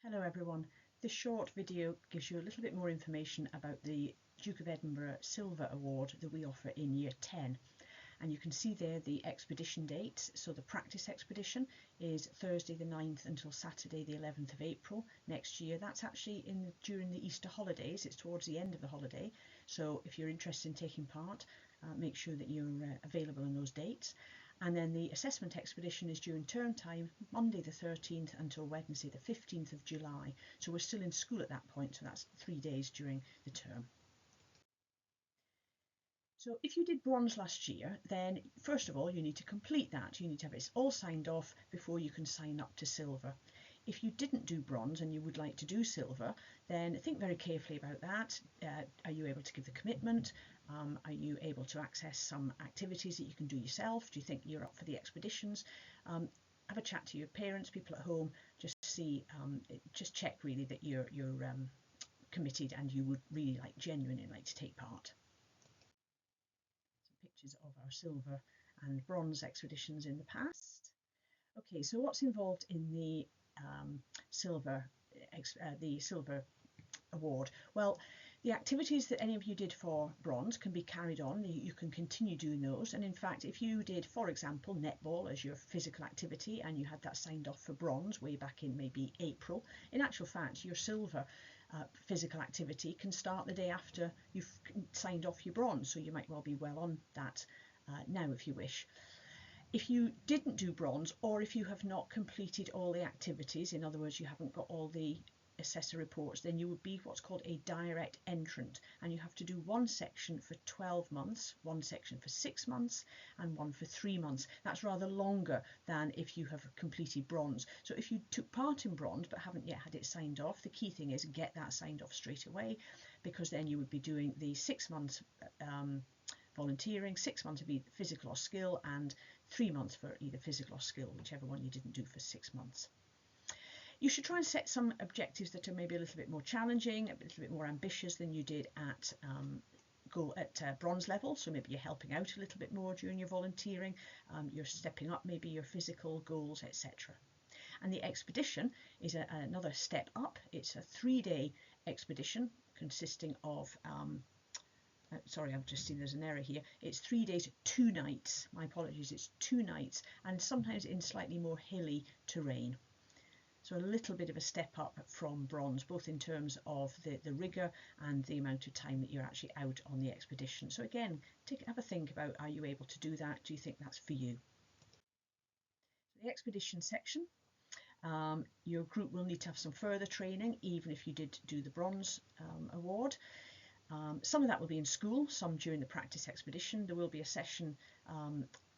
Hello everyone. This short video gives you a little bit more information about the Duke of Edinburgh Silver Award that we offer in Year 10. And you can see there the expedition dates. So the practice expedition is Thursday the 9th until Saturday the 11th of April next year. That's actually during the Easter holidays. It's towards the end of the holiday. So if you're interested in taking part, make sure that you're available on those dates. And then the assessment expedition is during term time, Monday the 13th until Wednesday the 15th of July. So we're still in school at that point, so that's 3 days during the term. So if you did bronze last year, then first of all you need to complete that. You need to have it all signed off before you can sign up to silver. If you didn't do bronze and you would like to do silver, then think very carefully about that. Are you able to give the commitment? Are you able to access some activities that you can do yourself? Do you think you're up for the expeditions? Have a chat to your parents, people at home, just to see, just check really that you're committed and you would really genuinely like to take part. Some pictures of our silver and bronze expeditions in the past. Okay, so what's involved in the silver award? Well, the activities that any of you did for bronze can be carried on. You can continue doing those, and in fact if you did, for example, netball as your physical activity and you had that signed off for bronze way back in maybe April, in actual fact your silver physical activity can start the day after you've signed off your bronze, so you might well be well on that now if you wish. If you didn't do bronze, or if you have not completed all the activities, in other words you haven't got all the assessor reports, then you would be what's called a direct entrant, and you have to do one section for 12 months, one section for 6 months, and one for 3 months. That's rather longer than if you have completed bronze. So if you took part in bronze but haven't yet had it signed off, the key thing is get that signed off straight away, because then you would be doing the 6 months volunteering, 6 months of either physical or skill, and 3 months for either physical or skill, whichever one you didn't do for 6 months. You should try and set some objectives that are maybe a little bit more challenging, a little bit more ambitious than you did at bronze level. So maybe you're helping out a little bit more during your volunteering, you're stepping up maybe your physical goals, etc. And the expedition is another step up. It's a 3-day expedition consisting of sorry, I've just seen there's an error here. It's 3 days, 2 nights. My apologies, it's 2 nights, and sometimes in slightly more hilly terrain. So a little bit of a step up from bronze, both in terms of the rigour and the amount of time that you're actually out on the expedition. So again, have a think about, are you able to do that? Do you think that's for you? The expedition section, your group will need to have some further training, even if you did do the bronze award. Some of that will be in school, some during the practice expedition. There will be a session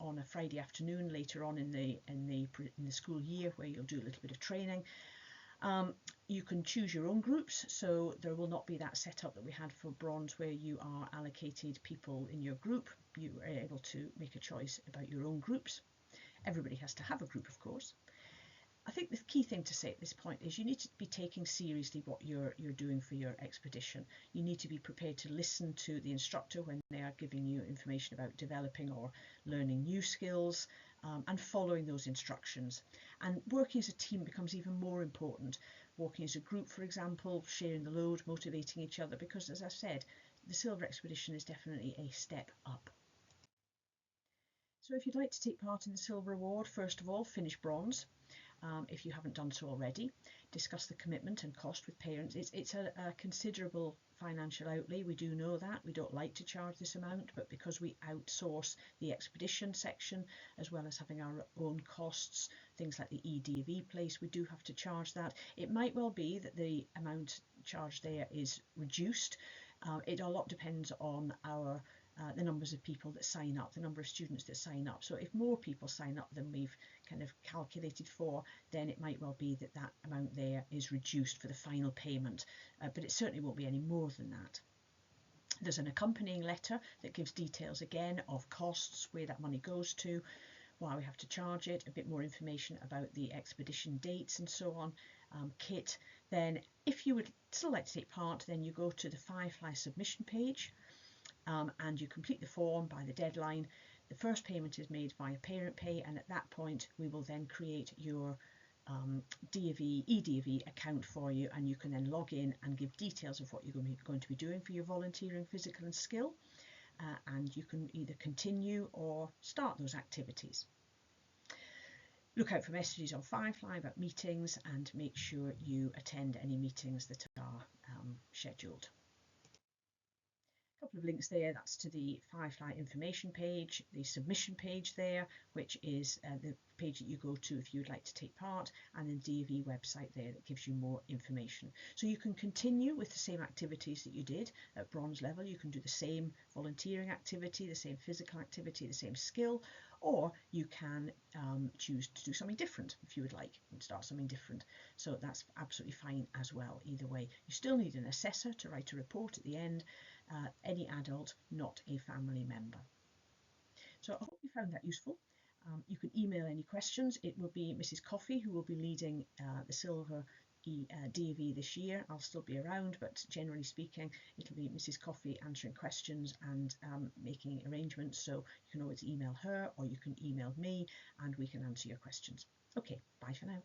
on a Friday afternoon later on in the school year where you'll do a little bit of training. You can choose your own groups, so there will not be that setup that we had for bronze where you are allocated people in your group. You are able to make a choice about your own groups. Everybody has to have a group, of course. I think the key thing to say at this point is you need to be taking seriously what you're doing for your expedition. You need to be prepared to listen to the instructor when they are giving you information about developing or learning new skills, and following those instructions. And working as a team becomes even more important. Working as a group, for example, sharing the load, motivating each other, because as I said, the Silver Expedition is definitely a step up. So if you'd like to take part in the Silver Award, first of all, finish bronze. If you haven't done so already, discuss the commitment and cost with parents. It's a considerable financial outlay. We do know that. We don't like to charge this amount, but because we outsource the expedition section as well as having our own costs, things like the ED place, we do have to charge that. It might well be that the amount charged there is reduced. It a lot depends on the numbers of people that sign up, the number of students that sign up. So if more people sign up than we've kind of calculated for, then it might well be that that amount there is reduced for the final payment, but it certainly won't be any more than that. There's an accompanying letter that gives details again of costs, where that money goes to, why we have to charge it, a bit more information about the expedition dates and so on, kit. Then if you would still like to take part, then you go to the Firefly submission page, and you complete the form by the deadline. The first payment is made via parent pay, and at that point we will then create your DofE, eDofE account for you, and you can then log in and give details of what you're going to be doing for your volunteering, physical and skill, and you can either continue or start those activities. Look out for messages on Firefly about meetings and make sure you attend any meetings that are scheduled. A couple of links there, that's to the Firefly information page, the submission page there, which is the page that you go to if you would like to take part, and then the DofE website there that gives you more information. So you can continue with the same activities that you did at bronze level. You can do the same volunteering activity, the same physical activity, the same skill, or you can choose to do something different if you would like and start something different. So that's absolutely fine as well. Either way, you still need an assessor to write a report at the end. Any adult, not a family member. So I hope you found that useful. You can email any questions. It will be Mrs. Coffey who will be leading the Silver DofE this year. I'll still be around, but generally speaking, it'll be Mrs. Coffey answering questions and making arrangements. So you can always email her or you can email me and we can answer your questions. Okay, bye for now.